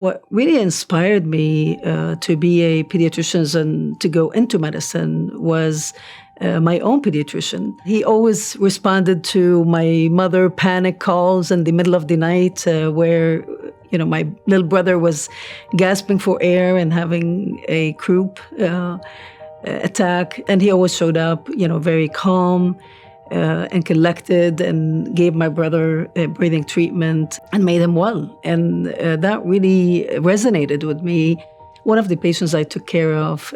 What really inspired me to be a pediatrician and to go into medicine was my own pediatrician. He always responded to my mother panic calls in the middle of the night where, my little brother was gasping for air and having a croup attack. And he always showed up, very calm and collected, and gave my brother a breathing treatment and made him well. And that really resonated with me. One of the patients I took care of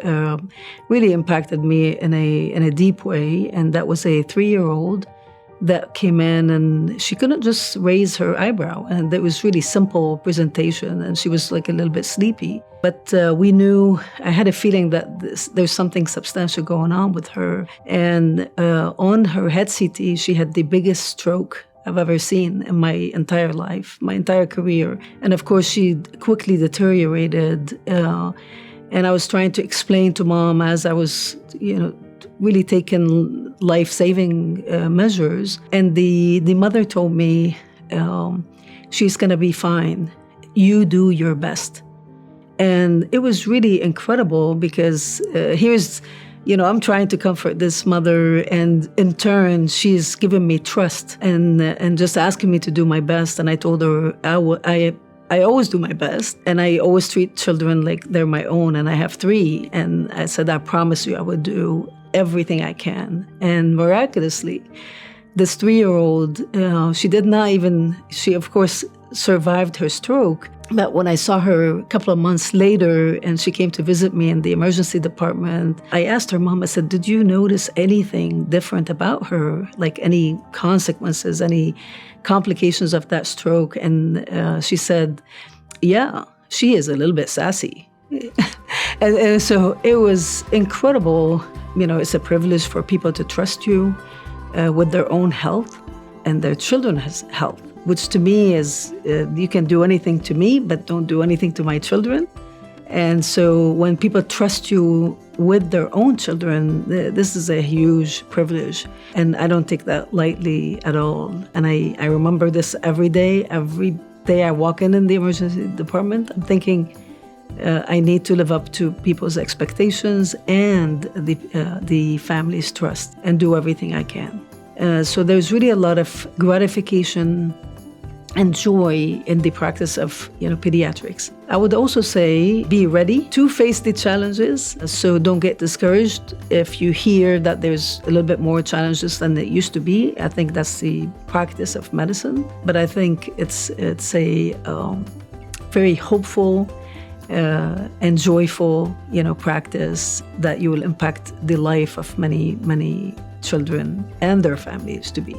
really impacted me in a deep way, and that was a 3-year-old that came in, and she couldn't just raise her eyebrow, and it was really simple presentation, and she was like a little bit sleepy. But we knew, I had a feeling that there's something substantial going on with her. And on her head CT, she had the biggest stroke I've ever seen in my entire life, my entire career. And of course, she quickly deteriorated. And I was trying to explain to Mom as I was, really taking life-saving measures. And the mother told me, she's going to be fine. You do your best. And it was really incredible because here's, I'm trying to comfort this mother, and in turn, she's given me trust and just asking me to do my best. And I told her I always do my best, and I always treat children like they're my own, and I have 3. And I said, I promise you I would do everything I can. And miraculously, this 3-year-old, she of course survived her stroke. But when I saw her a couple of months later and she came to visit me in the emergency department, I asked her mom, I said, did you notice anything different about her? Like any consequences, any complications of that stroke? And she said, yeah, she is a little bit sassy. and so it was incredible. It's a privilege for people to trust you with their own health and their children's health, which to me is, you can do anything to me, but don't do anything to my children. And so when people trust you with their own children, this is a huge privilege. And I don't take that lightly at all. And I remember this every day. Every day I walk in the emergency department, I'm thinking, I need to live up to people's expectations and the family's trust and do everything I can. So there's really a lot of gratification and joy in the practice of pediatrics. I would also say be ready to face the challenges. So don't get discouraged if you hear that there's a little bit more challenges than it used to be. I think that's the practice of medicine. But I think it's a very hopeful and joyful practice that you will impact the life of many, many children and their families to be.